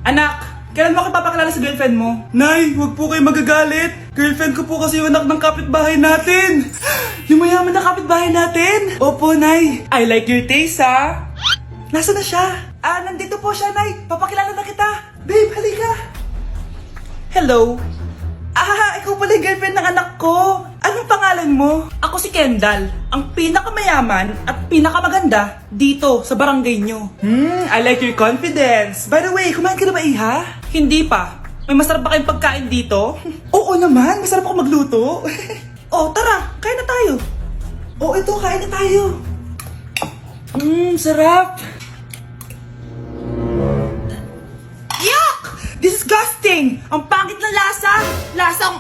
Anak, kailan mo ako papakilala sa girlfriend mo? Nay, huwag po kayo magagalit. Girlfriend ko po kasi yung anak ng kapitbahay natin. Yung mayaman na kapitbahay natin. Opo, Nay. I like your taste, ha? Nasaan na siya? Nandito po siya, Nay. Papakilala na kita. Babe, halika. Hello. Ikaw pala yung girlfriend ng anak ko. Anong pangalan mo? Ako si Kendall, ang pinakamayaman at pinakamaganda dito sa barangay nyo. I like your confidence. By the way, kumain ka na ba, Iha? Hindi pa. May masarap ba kayong pagkain dito? Oo naman, masarap ako magluto. Tara, kain na tayo. Ito, kain na tayo. Sarap. Yuck! Disgusting! Ang pangit na lasa! Lasang...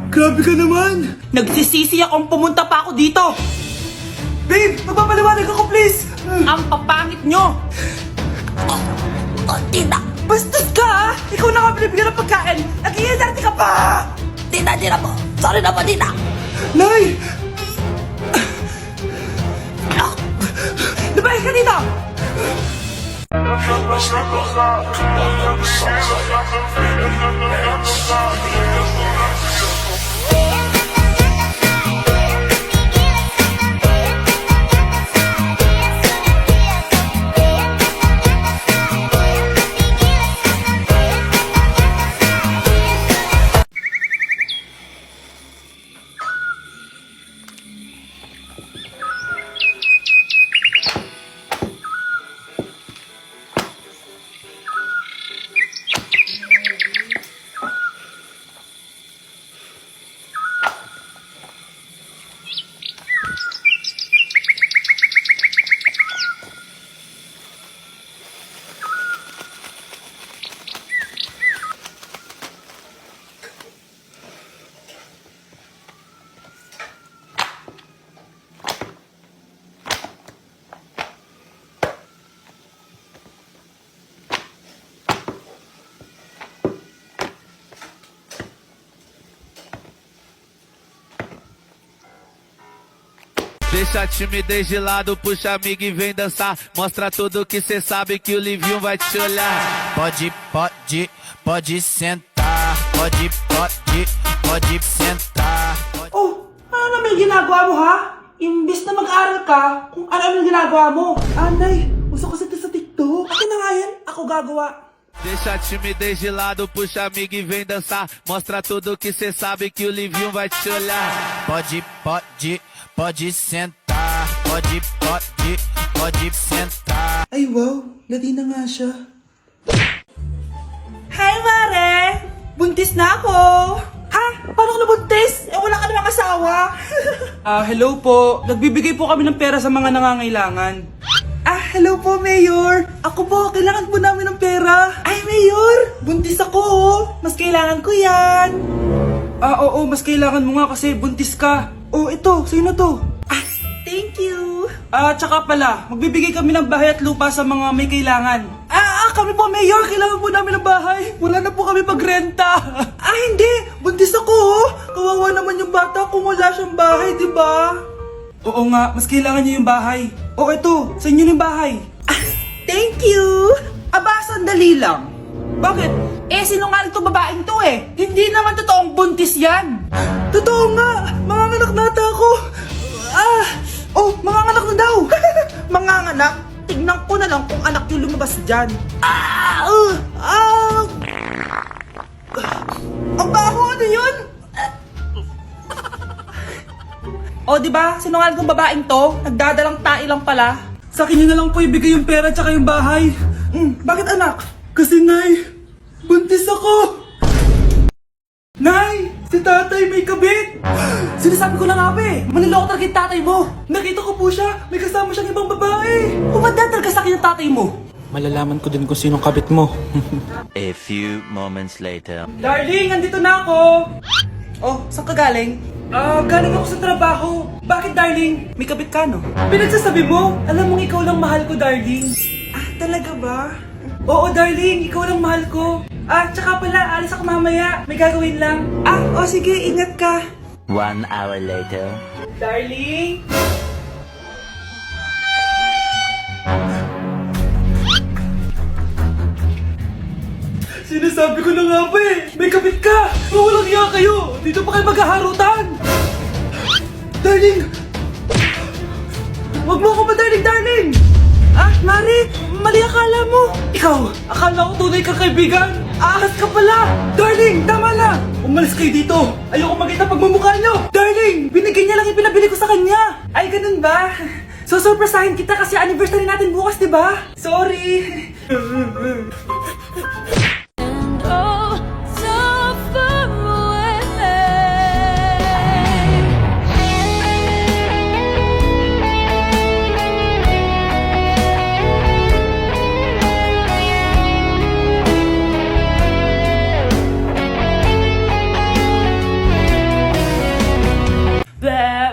Grabe ka naman! Nagsisisi akong pumunta pa ako dito! Babe! Magpapaliwanag ako, please! Ang papangit nyo! Tita! Bastos ka, ha? Ikaw na nga binibigyan ng pagkain! Nag-iinarte ka pa! Tita po! Sorry na po, tita! Nay! Nabahin ka dito! Deixa a timidez de lado, puxa amigo e vem dançar. Mostra tudo que cê sabe que o Livinho vai te olhar. Pode sentar. Pode sentar. Ano naman yung ginagawa mo, ha? Imbis na mag-aral ka, kung ano yung ginagawa mo. Nay, uso kasi ito sa TikTok. Akin na nga yan, ako gagawa. Deixa a timidez de lado, puxa amigo e vem dançar. Mostra tudo que cê sabe que o Livinho vai te olhar. Pode sentar. Pode sentar. Ay wow, Latina nga siya. Hi, Mare! Buntis na ako! Ha? Paano ka nabuntis? Wala ka namang asawa. Hello po. Nagbibigay po kami ng pera sa mga nangangailangan. Hello po, Mayor. Ako po, kailangan po namin ng pera. Ay, Mayor! Buntis ako, oh. Mas kailangan ko yan. Oo, mas kailangan mo nga kasi buntis ka. Ito, sa'yo na to. Thank you. Tsaka pala, magbibigay kami ng bahay at lupa sa mga may kailangan. Kami po, Mayor, kailangan po namin ng bahay. Wala na po kami magrenta. Hindi. Buntis ako, oh. Kawawa naman yung bata kung wala siyang bahay, di ba? Oo nga, mas kailangan niyo yung bahay. Ito, sa inyo yung bahay. Thank you. Sandali lang. Bakit? Sinungaling tong babaeng to eh. Hindi naman totoong buntis yan. Totoo nga. Manganganak nata ako. Manganganak na daw. Manganganak? Tignan ko na lang kung anak yung lumabas dyan. Ang baho, ano yun? Diba? Sinungaling kong babaeng to. Nagdadalang tae lang pala. Sa akin nyo na lang po ibigay yung pera tsaka yung bahay. Bakit anak? Kasi Nay, buntis ako. Nay, si tatay may kabit. Sinasabi ko na nga maniloko talaga yung tatay mo. Nakita ko po siya, may kasama siyang ibang babae. Kumanda talaga sa akin yung tatay mo. Malalaman ko din kung sinong kabit mo. A few moments later. Darling, andito na ako. Saan ka galing? Galing ako sa trabaho. Bakit, darling? May kabit ka, no? Pinagsasabi mo? Alam mong ikaw lang mahal ko, darling. Talaga ba? Oo, darling. Ikaw lang mahal ko. Tsaka pala, alis ako mamaya. May gagawin lang. Sige. Ingat ka. 1 hour later. Darling? Sinasabi ko na nga ba eh, may kabit ka! Walang iya kayo! Dito pa kayo maghaharutan! Darling! Wag mo ako darling! Ah, Mari! Mali akala mo! Ikaw, akala ko tunay ka kaibigan! Ahas ka pala! Darling, tama na! Umalis kayo dito! Ayoko makita pagmumukha nyo! Darling! Binigyan niya lang yung pinabili ko sa kanya! Ay, ganun ba? So, surpresahin kita kasi anniversary natin bukas, di ba? Sorry! And oh, so far away.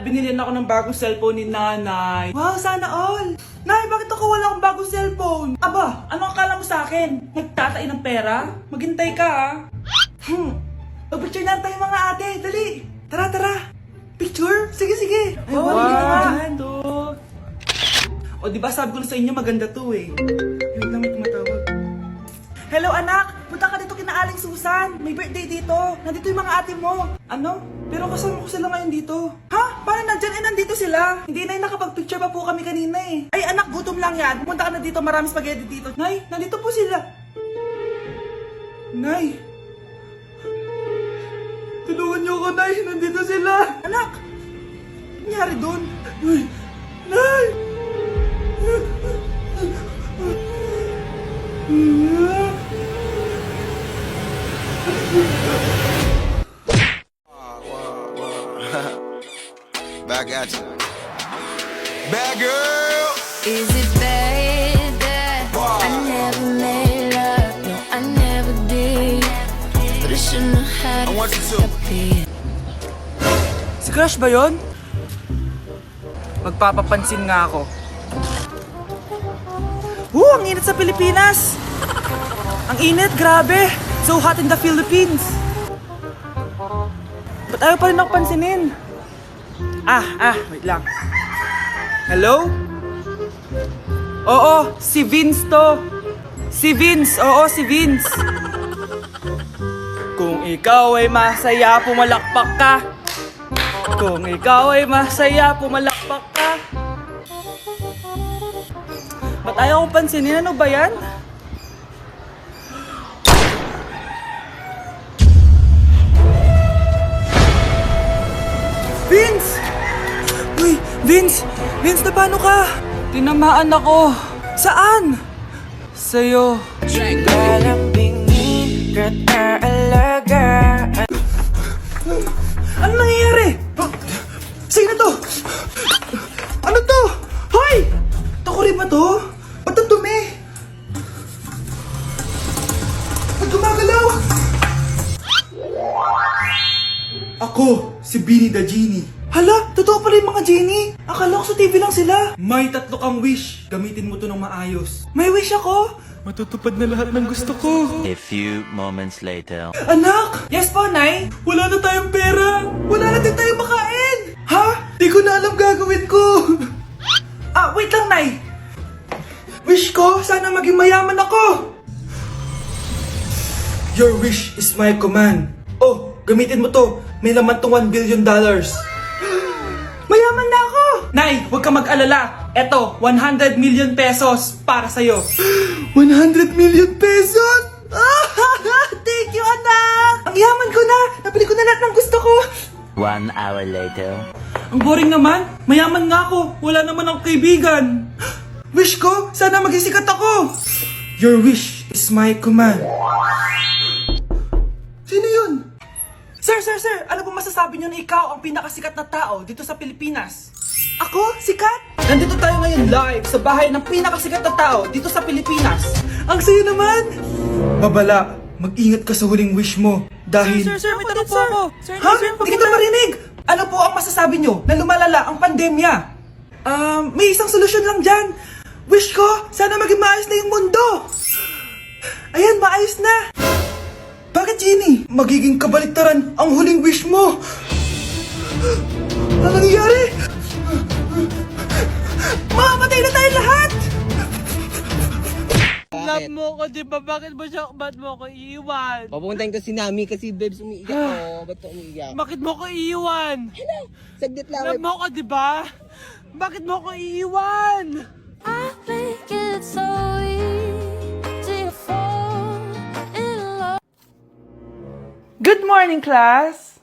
Binilihan ako ng bagong cellphone ni nanay. Wow, sana all! Nay, bakit ako wala akong bagong cellphone? Aba, ano akala mo sa akin? Nagtatain ng pera? Maghintay ka ah. Mag-picture na tayo mga ate, dali! Tara! Picture? Sige! Ay, one, two. O diba sabi ko na sa inyo maganda to eh. Wait lang, may tumatawag. Hello anak! Punta ka dito kina Aling Susan! May birthday dito! Nandito yung mga ate mo! Ano? Pero kasama ko sila ngayon dito. Ha? Paano nandyan? Eh, nandito sila! Hindi na nakapag-picture pa po kami kanina eh. Ay anak, gutom lang yan. Pumunta ka na dito, marami spaghetti dito. Nay, nandito po sila. Nay! Tulungan niyo ako, Nay! Nandito sila! Anak! Ano nangyari doon? Nay! Back at you. Bad girl. Is it bad that I never made love? No, I never did. But I shouldn't have had I want you to. it. Si Crush ba yun? Magpapapansin nga ako. Ang init sa Pilipinas! Ang init, grabe! So hot in the Philippines! Ba't ayaw pa rin ako pansinin? Wait lang. Hello? Oo, si Vince to. Si Vince, oo, si Vince. Kung ikaw ay masaya, pumalakpak ka. Kung ikaw ay masaya, pumalakpak ka. Ba't ayaw kong pansinin? Ano ba yan? Vince! Uy, Vince! Vince, na paano ka? Tinamaan ako. Saan? Sa'yo. Ano nangyayari? Sino to? Ano to? Hoy! Takuri ba to? Ba't ang dumi? Ba't gumagalaw? Ako, si Beanie the Genie. Hala, totoo pala yung mga genie. Akala ko sa TV lang sila. May 3 kang wish. Gamitin mo to ng maayos. May wish ako? Matutupad na lahat ng gusto ko. A few moments later. Anak! Yes po, Nay? Wala na tayong pera. Wala na din tayong makain. Ha? Di ko na alam gagawin ko. Wait lang, Nay. Wish ko, sana maging mayaman ako. Your wish is my command. Oh, gamitin mo to. May laman tong $1 billion. Mayaman na ako! Nay, huwag ka mag-alala. Eto, 100 million pesos para sa'yo. 100 million pesos? Thank you, anak! Ang yaman ko na! Nabili ko na lahat ng gusto ko. 1 hour later. Ang boring naman. Mayaman nga ako. Wala naman akong kaibigan. Wish ko, sana maging sikat ako. Your wish is my command. Sino yun? Sir! Ano po masasabi niyo na ikaw ang pinakasikat na tao dito sa Pilipinas? Ako? Sikat? Nandito tayo ngayon live sa bahay ng pinakasikat na tao dito sa Pilipinas. Ang sayo naman! Babala, mag-ingat ka sa huling wish mo dahil... Sir, may tanong po ako. Ha? Hindi kita marinig! Ano po ang masasabi niyo na lumalala ang pandemya? May isang solusyon lang dyan. Wish ko, sana maging maayos na yung mundo. Ayan, maayos na. Bakit, Genie? Magiging kabaliktaran ang huling wish mo. Ano nangyayari? Mamamatay na tayo lahat! Bakit? Love mo ko, di ba? Bakit mo ko iiwan? Papuntahin ko si Nami kasi babes umiiyak ko. Ba't ka umiiyak? Bakit mo ko iiwan? Saglit lang. Love mo ko, di ba? Bakit mo ko iiwan? I think it's so easy to fall in love. Good morning, class!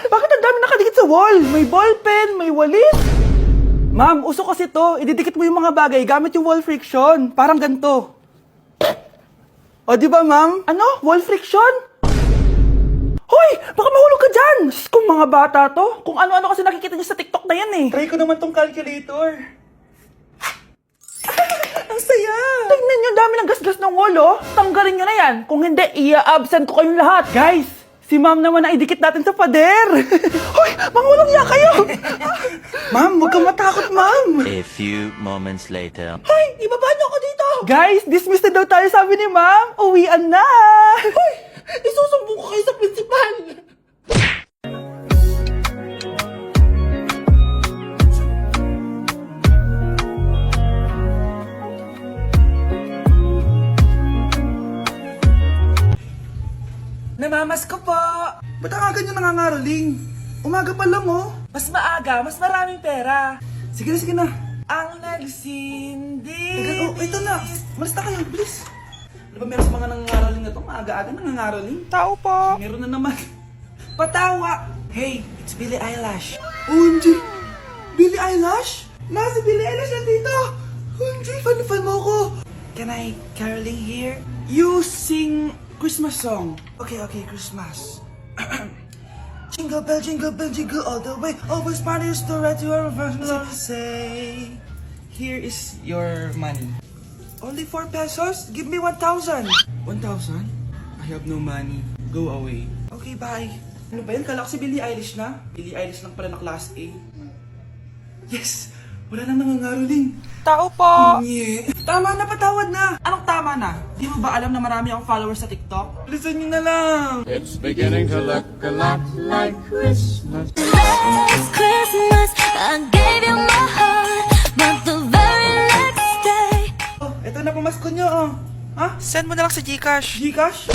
Bakit ang dami nakadikit sa wall? May ballpen, may walis. Ma'am, uso kasi to. Ididikit mo yung mga bagay gamit yung wall friction. Parang ganito. O, di ba, ma'am? Ano? Wall friction? Hoy! Baka mahulog ka dyan! Sus, kung mga bata to. Kung ano-ano kasi nakikita niyo sa TikTok na yan eh. Try ko naman tong calculator. Ang saya! Tingnan niyo, dami ng gasgas ng wall, oh. Tanggalin niyo na yan. Kung hindi, i-absent ko kayong lahat. Guys, si ma'am naman na idikit natin sa pader. Hoy! Mangulong niya kayo! Ma'am, huwag kang matakot, ma'am. A few moments later. Hoy! Ibaba niyo ako dito! Guys, dismiss na daw tayo, sabi ni ma'am. Uwian na! Hoy! Isusumbong ko kayo sa principal! Namamas ko po! Ba't ang aga niyo nangangaroling? Umaga pa lang, oh. Mas maaga, mas maraming pera. Sige na, sige na. Ang nagsindi. Teka, oh, ito na. Malis na kayo, bilis. Ano ba meron sa mga nangangaroling na to? Maaga-aga nangangaroling. Tao po. Meron na naman. Patawa. Hey, it's Billie Eilish. OMG! Billie Eilish? Nasa Billie Eilish na dito. OMG, fan mo ko. Can I caroling here? You sing Christmas song. Okay, Christmas. Jingle bell, jingle all the way. Always parties to right to our love. Say, here is your money. Only 4 pesos? Give me 1,000. 1,000? I have no money. Go away. Okay, bye. Ano ba yan? Kala ko si Billie Eilish na. Billie Eilish lang pala na class A. Yes! Wala nang nangangaroling. Tao po! Yeah. Tama na, patawad na! Anong tama na? Di mo ba alam na marami akong followers sa TikTok? Listen nyo na lang! Last Christmas, I gave you my heart, but the very next day. Oh, eto na pamasko nyo, oh. Ha? Send mo na lang sa Gcash. Gcash?